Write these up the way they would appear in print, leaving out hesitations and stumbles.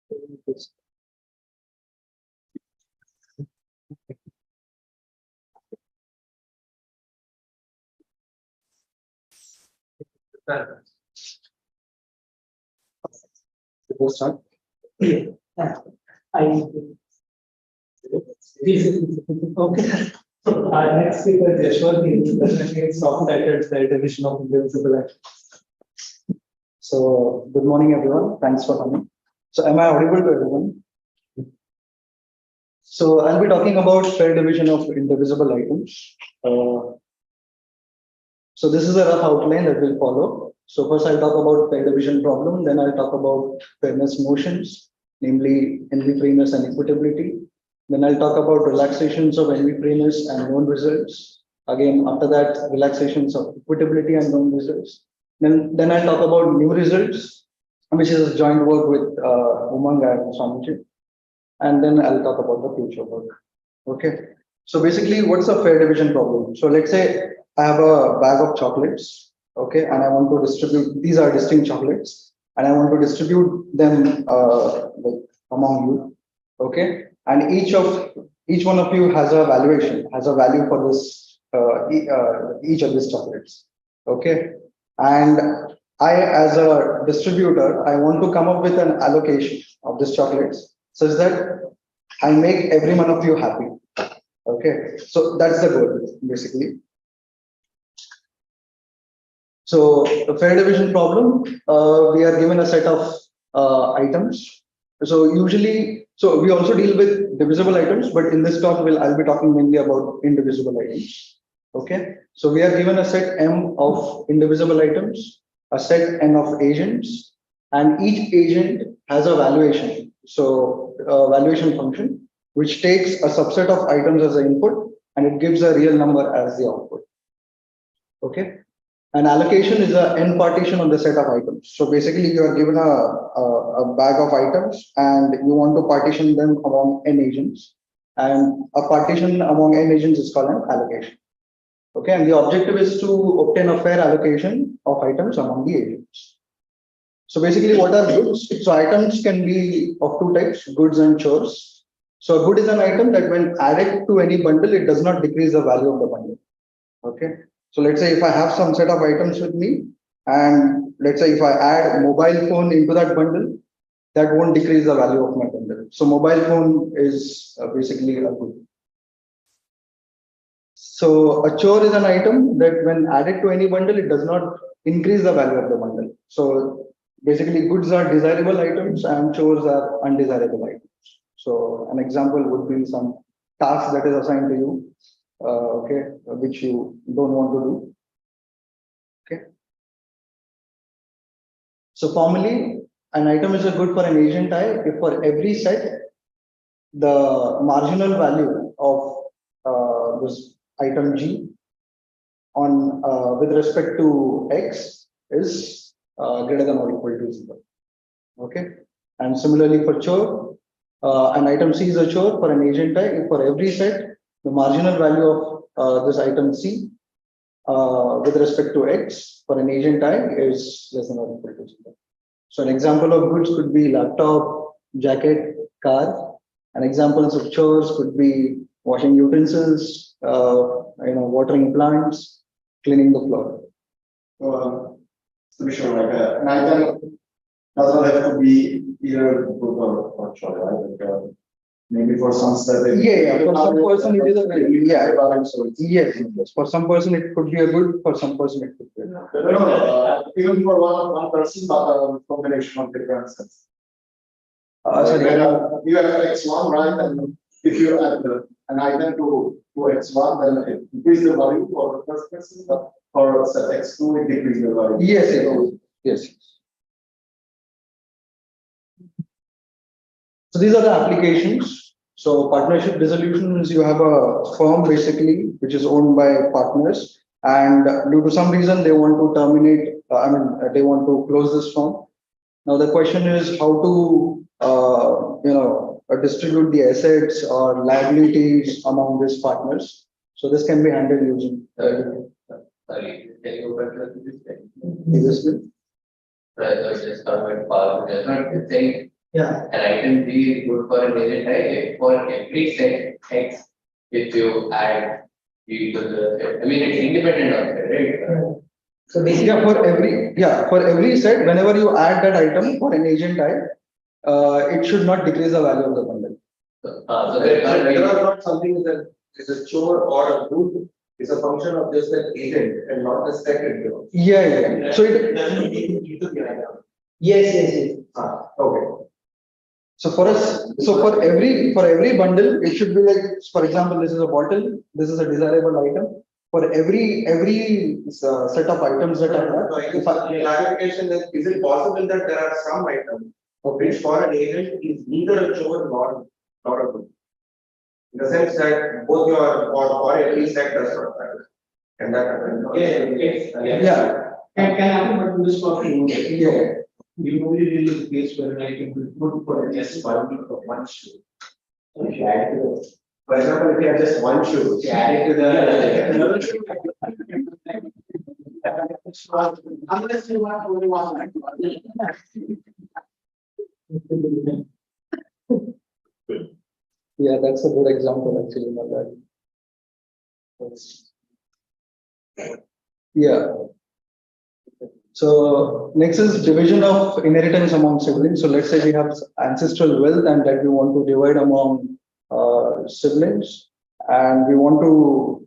Start. Okay. Our next speaker is Yeshwant. He will present soft titled the division of Indivisible. So, good morning, everyone. Thanks for coming. So, am I audible to everyone? So, I'll be talking about fair division of indivisible items. So, this is a rough outline that we'll follow. So, first I'll talk about fair division problem, then I'll talk about fairness motions, namely envy-freeness and equitability. Then I'll talk about relaxations of envy-freeness and known results. Again, after that, relaxations of equitability and known results. Then I'll talk about new results, which is joint work with Umang and Swamiji. And then I'll talk about the future work. Okay. So basically, what's a fair division problem? So let's say I have a bag of chocolates, okay, and I want to distribute, these are distinct chocolates, and I want to distribute them among you, okay? And each one of you has a valuation, has a value for this each of these chocolates, okay? And I, as a distributor, I want to come up with an allocation of these chocolates such that I make every one of you happy. Okay, so that's the goal, basically. So the fair division problem, we are given a set of items. So usually, so we also deal with divisible items, but in this talk, I'll be talking mainly about indivisible items. Okay, so we are given a set M of indivisible items, a set N of agents, and each agent has a valuation. So valuation function, which takes a subset of items as an input and it gives a real number as the output. Okay. An allocation is an n partition on the set of items. So basically you are given a bag of items and you want to partition them among n agents, and a partition among n agents is called an allocation. Okay. And the objective is to obtain a fair allocation of items among the agents. So basically what are goods? So items can be of two types, goods and chores. So a good is an item that when added to any bundle, it does not decrease the value of the bundle. Okay. So let's say if I have some set of items with me, and let's say if I add a mobile phone into that bundle, that won't decrease the value of my bundle. So mobile phone is basically a good. So a chore is an item that when added to any bundle, it does not increase the value of the bundle. So basically goods are desirable items and chores are undesirable items. So an example would be some task that is assigned to you, okay, which you don't want to do. Okay. So formally, an item is a good for an agent I if for every set, the marginal value of this item G on with respect to X is greater than or equal to 0. Okay. And similarly for chore, an item C is a chore for an agent I if for every set, the marginal value of this item C with respect to X for an agent I is less than or equal to 0. So an example of goods could be laptop, jacket, car. And examples of chores could be washing utensils, watering plants, cleaning the floor. To be sure, like an item does not have to be either good or chore, right? Like, maybe for some certain. Yeah. For some person it is a yes. For some person it could be a good. For some person it could be. No, even for one person, but a combination of different sets. You have X1, right? And if you add an item to X1, then it increases the value for the first person, but for set X2, it decreases the value. Yes. So these are the applications. So partnership dissolutions, you have a firm basically, which is owned by partners, and due to some reason they want to terminate, they want to close this firm. Now the question is how to, distribute the assets or liabilities among these partners. So this can be handled using. Sorry, can you go back to this thing? Indivisible. Right, I just started saying Yeah. And item B is good for an agent I if for every set X, if you add B to the, I mean, it's independent of it, right? So basically, For every set, whenever you add that item for an agent I, it should not decrease the value of the bundle. So there can't Whether be, or not something is a chore or a good is a function of just an agent and not the set itself. Yeah. So it, yes. Okay. so for us, so for every bundle, it should be like, for example, this is a bottle, this is a desirable item. For every set of items that are there, if I- Clarification is it possible that there are some items which for an agent is neither a chore nor a good? In the sense that both your or at least that does not matter. Can that happen? yeah, Can happen, but this for yeah. You only deal with the case where an item could put for just one shoe. If you add to the, For example, if you have just one shoe, if you add it to the another shoe. Unless you want only one. Yeah, that's a good example actually, not that. Yeah. So next is division of inheritance among siblings. So let's say we have ancestral wealth and that we want to divide among siblings, and we want to,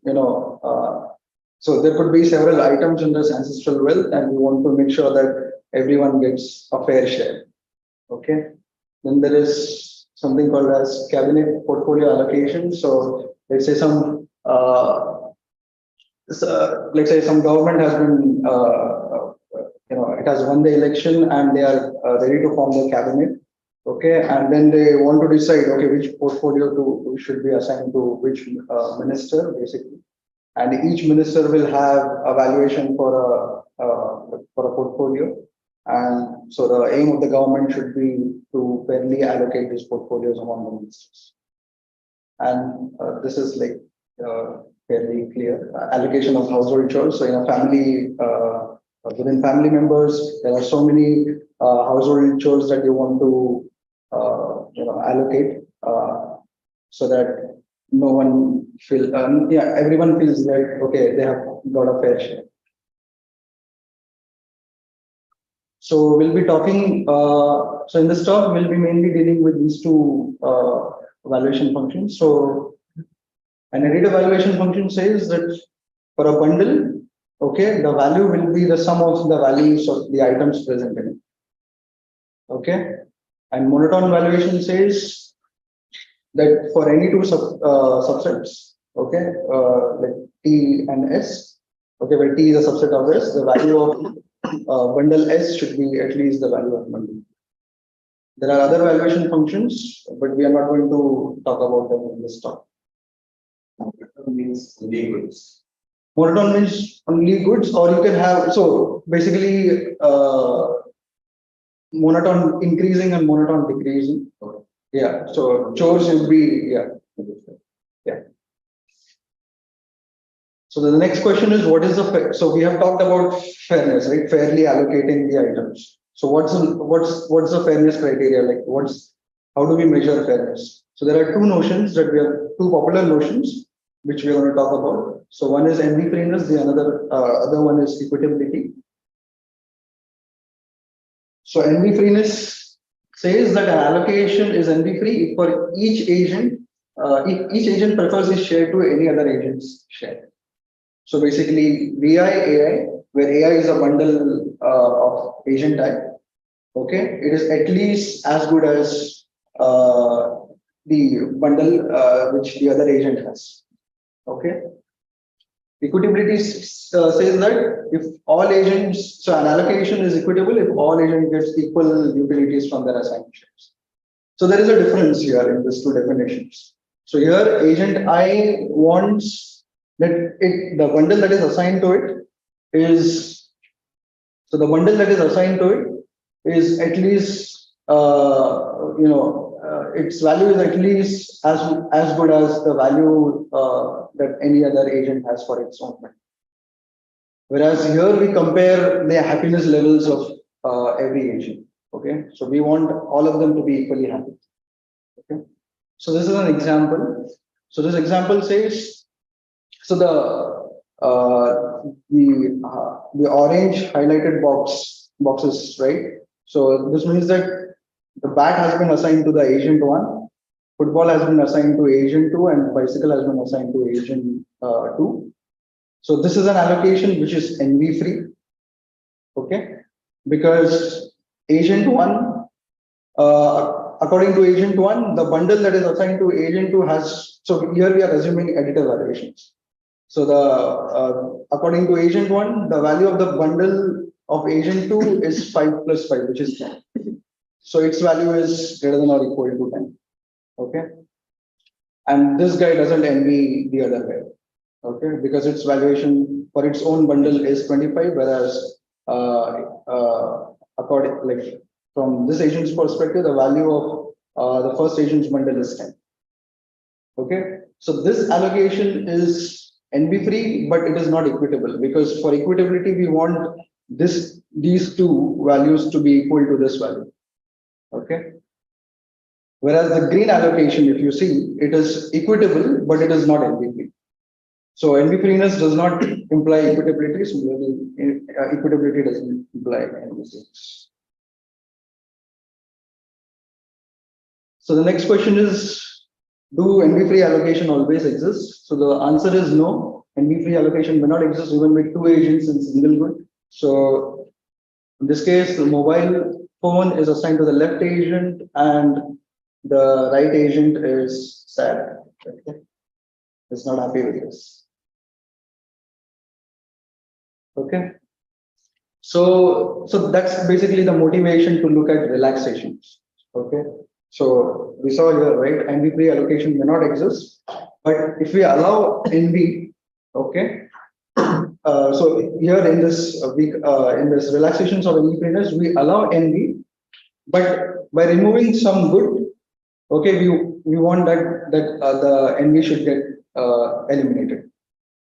so there could be several items in this ancestral wealth, and we want to make sure that everyone gets a fair share. Okay. Then there is something called as cabinet portfolio allocation. So let's say let's say some government has been, it has won the election and they are ready to form the cabinet. Okay, and then they want to decide, okay, which portfolio should be assigned to which minister, basically. And each minister will have a valuation for a portfolio. And so the aim of the government should be to fairly allocate these portfolios among the ministers. And this is like fairly clear allocation of household chores. So in a family, within family members, there are so many household chores that you want to allocate so that no one everyone feels like, okay, they have got a fair share. So we'll be talking, so in this talk, we'll be mainly dealing with these two valuation functions. So an additive valuation function says that for a bundle, okay, the value will be the sum of the values of the items present in it. Okay. And monotone valuation says that for any two subsets, okay, like T and S, okay, where T is a subset of S, the value of bundle S should be at least the value of bundle. There are other valuation functions, but we are not going to talk about them in this talk. Means only goods. Monotone means only goods, or you can have, so basically monotone increasing and monotone decreasing. Yeah, so chores will be, yeah. So the next question is, what is the, so we have talked about fairness, right? Fairly allocating the items. So what's the fairness criteria? Like how do we measure fairness? So there are two notions that we have, two popular notions, which we are going to talk about. So one is envy-freeness, the other one is equitability. So envy-freeness says that an allocation is envy-free for each agent, if each agent prefers his share to any other agent's share. So basically, VI, AI, where AI is a bundle of agent type, okay, it is at least as good as the bundle which the other agent has. Okay. Equitability says that if all agents, so an allocation is equitable if all agents get equal utilities from their assigned shares. So there is a difference here in these two definitions. So here, agent I wants that the bundle that is assigned to it is, so the bundle that is assigned to it is at least, its value is at least as good as the value that any other agent has for its own bundle. Whereas here we compare the happiness levels of every agent. Okay, so we want all of them to be equally happy. Okay, so this is an example. So this example says, so the orange highlighted boxes, right? So this means that the bat has been assigned to the agent 1, football has been assigned to agent 2, and bicycle has been assigned to agent 2. So this is an allocation which is envy free. Okay, because agent 1, according to agent 1, the bundle that is assigned to agent 2 has, so here we are assuming additive valuations. So according to agent 1, the value of the bundle of agent 2 is 5 plus 5, which is 10. So its value is greater than or equal to 10. Okay. And this guy doesn't envy the other guy. Okay, because its valuation for its own bundle is 25, whereas according, like, from this agent's perspective, the value of the first agent's bundle is 10. Okay, so this allocation is envy free, but it is not equitable, because for equitability we want these two values to be equal to this value. Okay, whereas the green allocation, if you see, it is equitable, but it is not envy free. So envy-freeness does not imply equitability, so equitability doesn't imply envy-freeness. So the next question is, do envy-free allocation always exist? So the answer is no. Envy-free allocation may not exist even with two agents in single good. So in this case, the mobile phone is assigned to the left agent and the right agent is sad. Okay. It's not happy with this. Okay. So that's basically the motivation to look at relaxations. Okay. So we saw here, right? Envy-free allocation may not exist, but if we allow envy, okay. So here in this in this relaxations of envy-freeness, we allow envy, but by removing some good, okay, we want that the envy should get eliminated.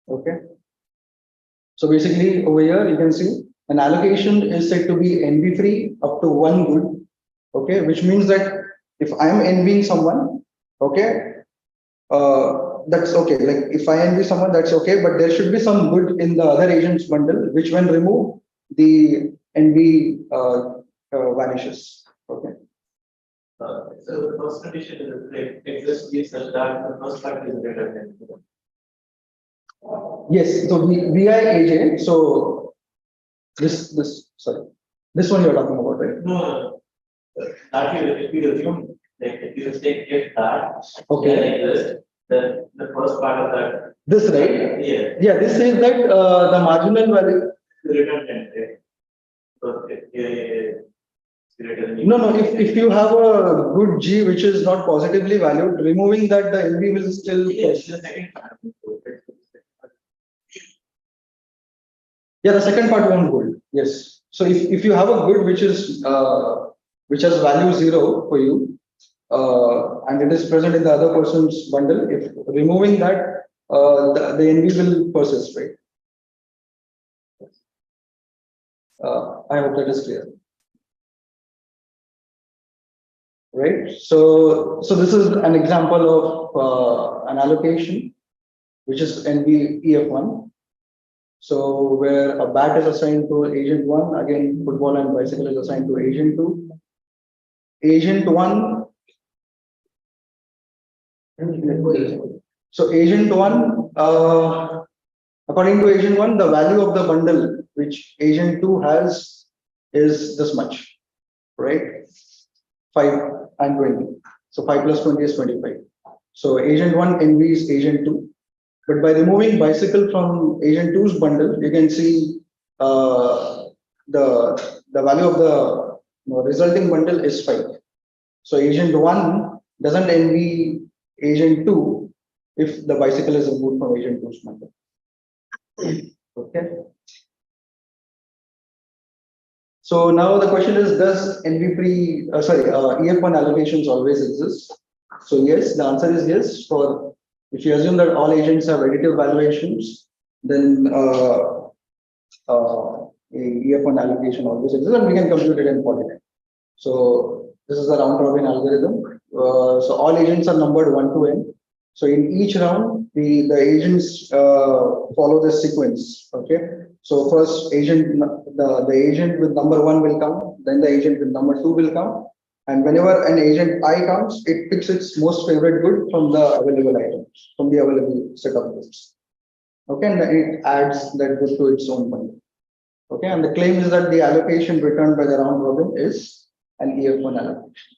Okay. So basically over here you can see an allocation is said to be envy free up to one good. Okay, which means that if I am envying someone, okay, that's okay. Like if I envy someone, that's okay, but there should be some good in the other agent's bundle, which when removed, the envy vanishes. Okay. So the first condition is exists is such that the first part is greater than the Yes, so VIAJ, so this one you're talking about, right? no, that if you assume, like if you take if that Okay. like this, then the first part of that, This, right? yeah, This says that the marginal value. greater than, right? So greater than. No, if you have a good G which is not positively valued, removing that, the LV will still. Yes, the second part. Yeah, the second part won't hold. Yes. So if you have a good which is which has value 0 for you, and it is present in the other person's bundle, if removing that, the envy will persist, right? I hope that is clear. Right. So this is an example of an allocation, which is envy EF1. So where a bat is assigned to agent 1, again football and bicycle is assigned to agent 2. Agent 1. So agent 1, according to agent 1, the value of the bundle which agent 2 has is this much, right? 5 and 20. So 5 plus 20 is 25. So agent 1 envies agent 2. But by removing bicycle from agent 2's bundle, you can see the value of the resulting bundle is 5. So agent 1 doesn't envy agent 2 if the bicycle is removed from agent 2's bundle. Okay. So now the question is, does envy-free, EF1 allocations always exist? So yes, the answer is yes. For if you assume that all agents have additive valuations, then a EF1 allocation always exists, and we can compute it in polynomial. So this is the round robin algorithm. So all agents are numbered 1 to n. So in each round, the agents follow this sequence. Okay. So first the agent with number 1 will come, then the agent with number 2 will come. And whenever an agent I comes, it picks its most favorite good from the available items, from the available set of goods. Okay, and then it adds that good to its own bundle. Okay, and the claim is that the allocation returned by the round robin is an EF1 allocation.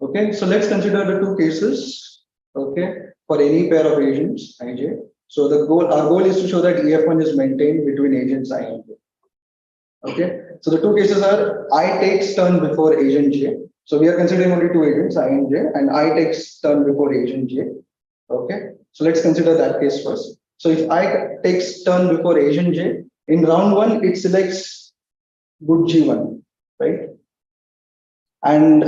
Okay, so let's consider the two cases. Okay, for any pair of agents ij. So our goal is to show that EF1 is maintained between agents I and j. Okay, so the two cases are I takes turn before agent j. So we are considering only two agents I and j, and I takes turn before agent j. Okay, so let's consider that case first. So if I takes turn before agent j, in round 1 it selects good g1, right? And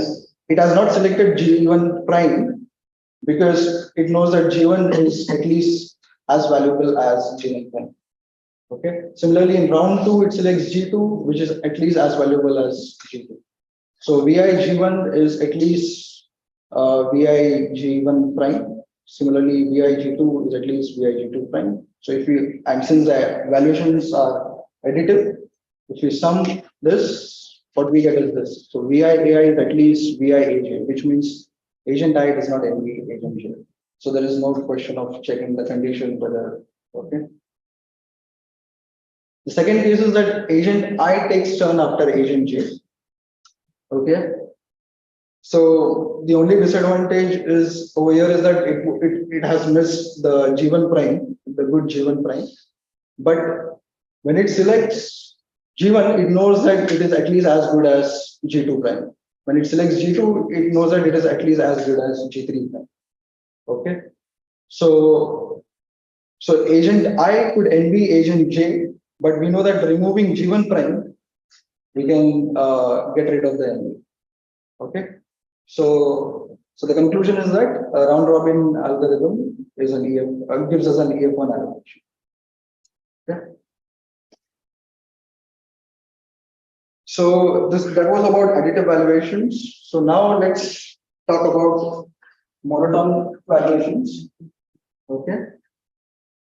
it has not selected g1 prime because it knows that g1 is at least as valuable as g1 prime. Okay. Similarly, in round 2, it selects G2, which is at least as valuable as G2. So VI G1 is at least VI G1 prime. Similarly, VI G2 is at least VI G2 prime. So and since the valuations are additive, if we sum this, what we get is this. So VI AI is at least VI AJ, which means agent I does not envy agent J. So there is no question of checking the condition whether, okay. The second case is that agent I takes turn after agent J. Okay. So the only disadvantage is over here is that it has missed the G1 prime, the good G1 prime. But when it selects G1, it knows that it is at least as good as G2 prime. When it selects G2, it knows that it is at least as good as G3 prime. Okay. So agent I could envy agent J. But we know that removing G1 prime, we can get rid of the envy. Okay. So the conclusion is that a round robin algorithm is gives us an EF1 allocation. Okay. So that was about additive valuations. So now let's talk about monotone valuations. Okay.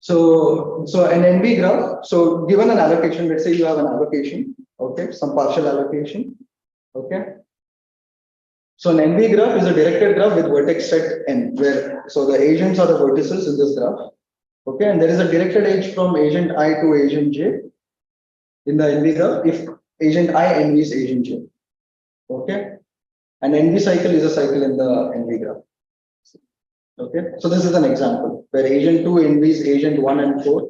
So an NV graph, so given an allocation, let's say you have an allocation, okay, some partial allocation, okay. So an NV graph is a directed graph with vertex set n, so the agents are the vertices in this graph, okay, and there is a directed edge from agent I to agent j in the NV graph if agent I envies agent j, okay. An NV cycle is a cycle in the NV graph. Okay, so this is an example where agent 2 envies agent 1 and 4,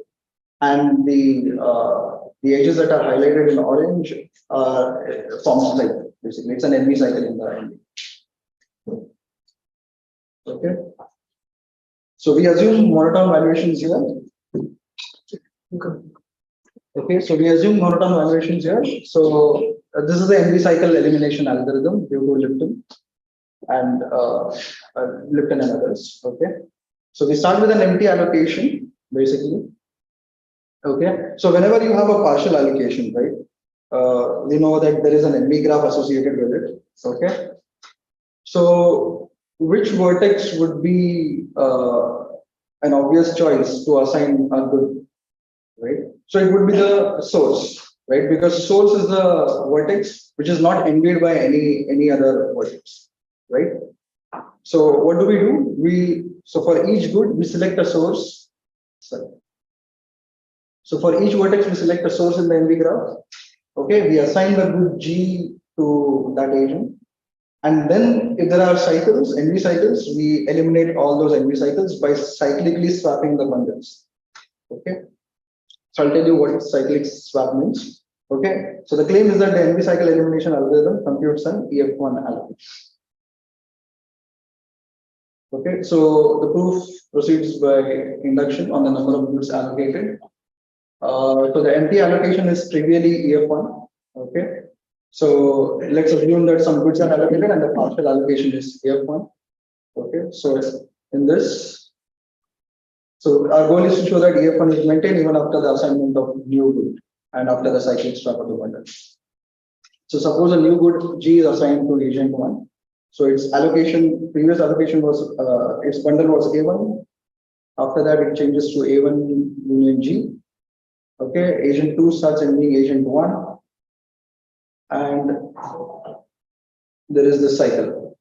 and the edges that are highlighted in orange forms cycle. Basically, it's an NV cycle in the NV. Okay, so we assume monotone valuations here. Okay, so we assume monotone valuations here. So this is the NV cycle elimination algorithm due to Lipton and Lipton and others. Okay, so we start with an empty allocation basically. Okay, so whenever you have a partial allocation, right, we know that there is an NV graph associated with it. Okay, so which vertex would be an obvious choice to assign a good, right? So it would be the source, right? Because source is the vertex which is not envied by any other vertex. Right. So what do? So for each good, we select a source. Sorry. So for each vertex, we select a source in the NV graph. Okay, we assign the good G to that agent. And then if there are cycles, NV cycles, we eliminate all those NV cycles by cyclically swapping the bundles. Okay. So I'll tell you what cyclic swap means. Okay. So the claim is that the NV cycle elimination algorithm computes an EF1 allocation. Okay, so the proof proceeds by induction on the number of goods allocated. So the empty allocation is trivially EF1. Okay, so let's assume that some goods are allocated and the partial allocation is EF1. Okay, so in this, so our goal is to show that EF1 is maintained even after the assignment of new good and after the cyclic swap of the bundle. So suppose a new good G is assigned to agent 1. So its allocation, previous allocation was, its bundle was A1. After that, it changes to A1 union G. Okay, agent 2 starts ending agent 1. And there is this cycle.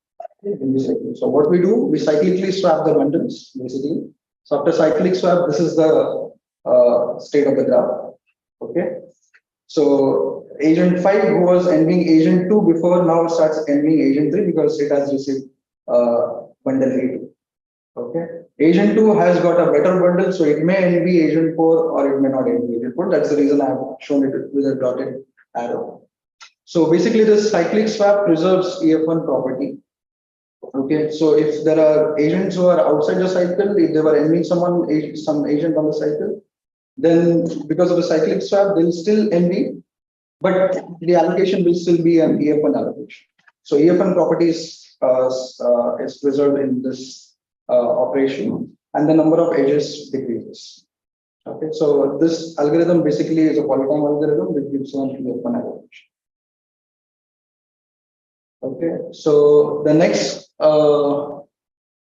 So what we do, we cyclically swap the bundles, basically. So after cyclic swap, this is the state of the graph. Okay. So agent 5, who was ending agent 2 before, now starts ending agent 3 because it has received bundle A2. Okay. Agent 2 has got a better bundle, so it may envy agent 4 or it may not envy agent 4. That's the reason I have shown it with a dotted arrow. So basically, this cyclic swap preserves EF1 property. Okay, so if there are agents who are outside the cycle, if they were envying someone, some agent on the cycle, then because of the cyclic swap, they'll still envy, but the allocation will still be an EF1 allocation. So EF1 property is preserved in this operation, and the number of edges decreases. Okay, so this algorithm basically is a polytime algorithm that gives one EF1 allocation. Okay, so the next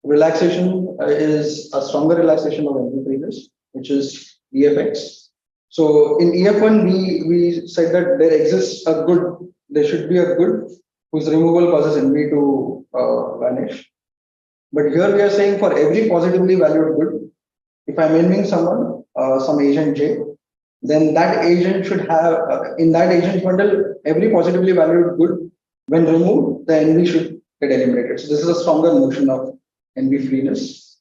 relaxation is a stronger relaxation of Envy-freeness, which is EFX. So in EF1, we said that there exists a good, there should be a good whose removal causes envy to vanish. But here we are saying for every positively valued good, if I'm envying someone, some agent J, then that agent should have, in that agent bundle, every positively valued good, when removed, the envy should get eliminated. So this is a stronger notion of Envy-freeness,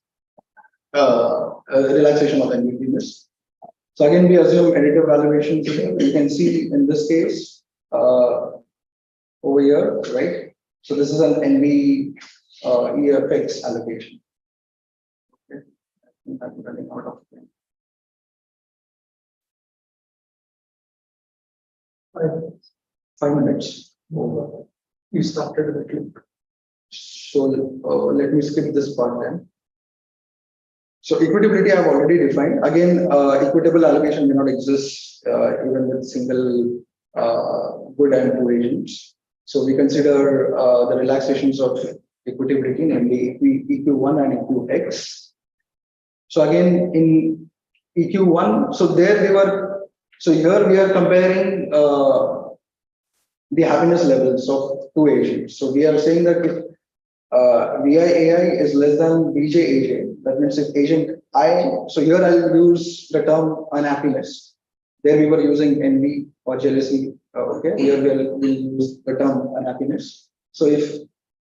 relaxation of Envy-freeness. So again, we assume additive valuation here. You can see in this case over here, right? So this is an Envy EFX allocation. Okay. I'm running out of time. 5 minutes. Over. You started the clip. So let me skip this part then. So equitability I have already defined. Again, equitable allocation may not exist even with single good and two agents. So we consider the relaxations of equitability, namely EQ1 and EQX. So again, in EQ1, so there we were, so here we are comparing the happiness levels of two agents. So we are saying that if VIAI is less than BJAJ, that means if agent I, so here I'll use the term unhappiness. There we were using envy or jealousy. Okay, here we'll use the term unhappiness. So if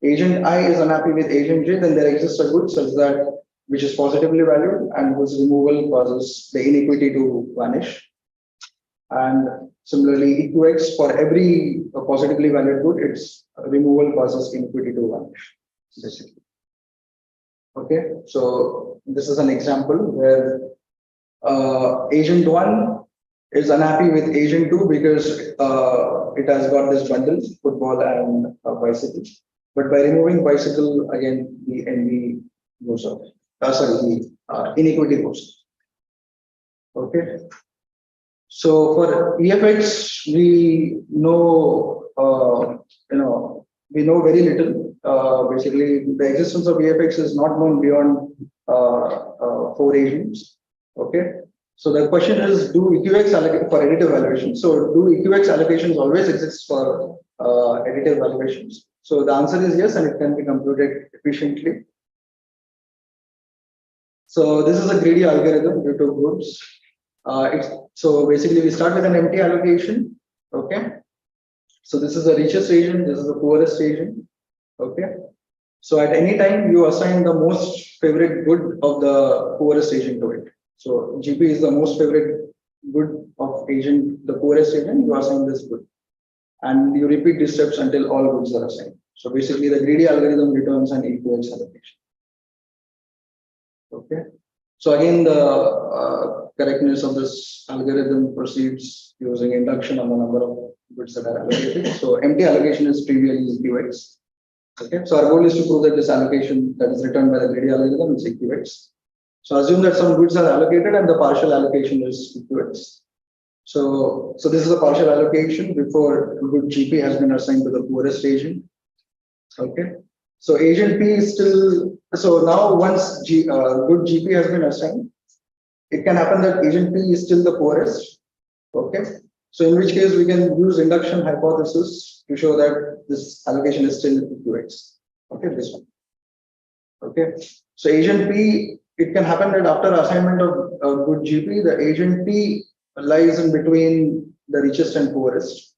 agent I is unhappy with agent J, then there exists a good such that which is positively valued and whose removal causes the inequity to vanish. And similarly, EQX, for every positively valued good, its removal causes inequity to vanish, basically. Okay, so this is an example where agent 1 is unhappy with agent 2 because it has got this bundle, football and bicycle. But by removing bicycle, again, the envy goes up. Sorry, the inequity goes up. Okay. So for EFX, we know, we know very little. Basically, the existence of EFX is not known beyond 4 agents. Okay. So the question is, do EQX allocate for additive valuation? So do EQX allocations always exist for additive valuations? So the answer is yes, and it can be computed efficiently. So this is a greedy algorithm due to groups. So basically we start with an empty allocation. Okay. So this is the richest agent, this is the poorest agent. Okay. So at any time you assign the most favorite good of the poorest agent to it. So GP is the most favorite good of agent, the poorest agent, you assign this good. And you repeat these steps until all goods are assigned. So basically the greedy algorithm returns an EQX allocation. Okay. So again, the correctness of this algorithm proceeds using induction on the number of goods that are allocated. So empty allocation is trivially EQX. Okay. So our goal is to prove that this allocation that is returned by the greedy algorithm is EQX. So assume that some goods are allocated and the partial allocation is EQX. So this is a partial allocation before good GP has been assigned to the poorest agent. Okay. So agent P is still, so now once good GP has been assigned, it can happen that agent P is still the poorest. Okay. So in which case we can use induction hypothesis to show that this allocation is still EQX. Okay, this one. Okay. So agent P, it can happen that after assignment of good GP, the agent P lies in between the richest and poorest.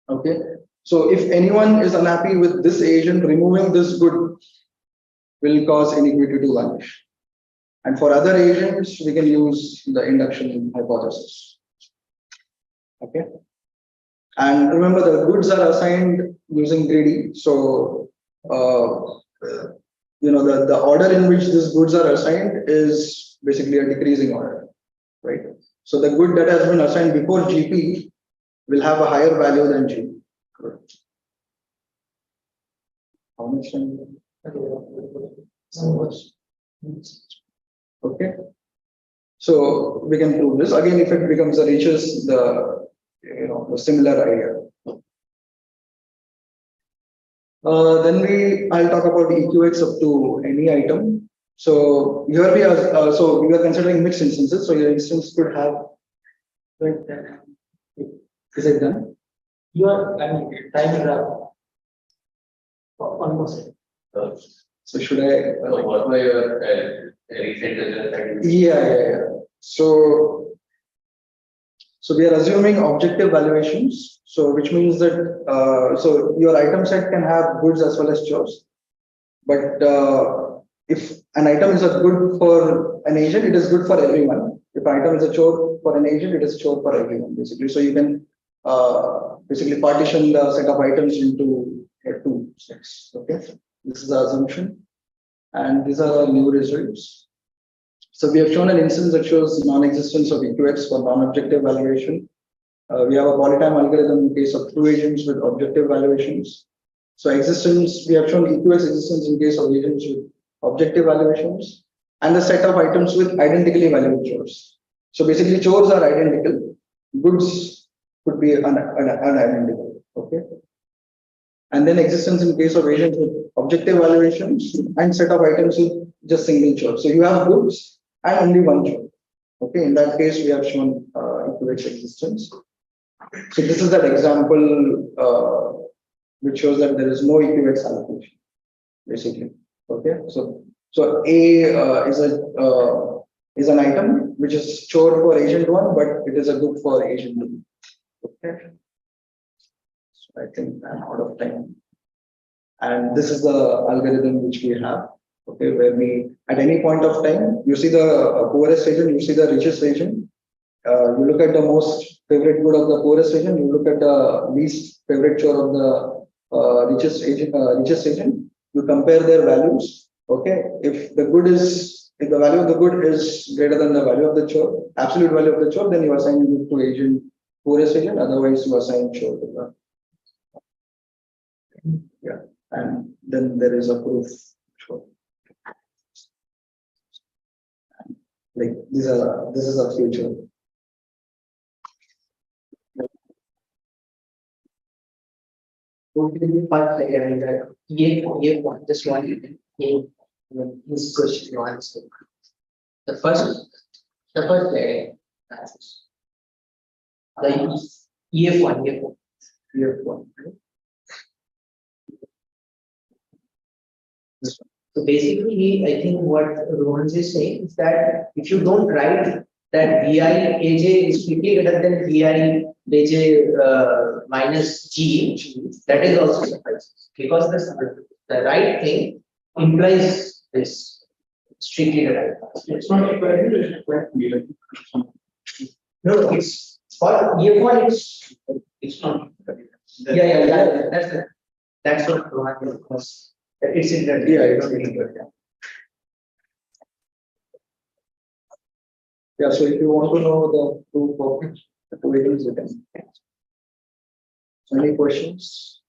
Okay. So if anyone is unhappy with this agent, removing this good will cause inequity to vanish. And for other agents, we can use the induction hypothesis. Okay. And remember, the goods are assigned using greedy. So, the order in which these goods are assigned is basically a decreasing order, right? So the good that has been assigned before GP will have a higher value than GP. How much time? Okay. So we can prove this again if it becomes the richest, the similar idea. Then I'll talk about EQX up to any item. So here we are. So we are considering mixed instances. So your instance could have. Is it done? You are, time is up. Almost. So should I? What were your recent results? Yeah. So we are assuming objective valuations. So which means that so your item set can have goods as well as chores. But if an item is a good for an agent, it is good for everyone. If an item is a chore for an agent, it is chore for everyone, basically. So you can basically partition the set of items into two sets. Okay, this is the assumption, and these are our new results. So we have shown an instance that shows non-existence of EQX for non-objective valuation. We have a polytime algorithm in case of two agents with objective valuations. So existence, we have shown EQX existence in case of agents with objective valuations, and the set of items with identically valued chores. So basically chores are identical, goods could be unidentical. Okay. And then existence in case of agents with objective valuations and set of items with just single chore. So you have goods and only one chore. Okay, in that case, we have shown EQX existence. So this is that example which shows that there is no EQX allocation, basically. Okay, so A is an item which is chore for agent one, but it is a good for agent two. Okay. So I think I'm out of time. And this is the algorithm which we have. Okay, where we at any point of time, you see the poorest agent, you see the richest agent. You look at the most favorite good of the poorest agent. You look at the least favorite chore of the richest agent. You compare their values. Okay, if the value of the good is greater than the value of the chore, absolute value of the chore, then you assign it to agent poorest agent. Otherwise, you assign chore to the and then there is a proof. Sure. Like this is a future. Just one his question you answer. The first area, the EF1. So basically, I think what Rohan is saying is that if you don't write that VI AJ is strictly greater than VI AJ minus G, that is also suffices because the right thing implies this strictly the right. It's not equal. No, it's for EF1. It's not. Yeah. That's what Rohan was. It's in that. Yeah, so if you want to know the proof of the two agents, you can. Any questions?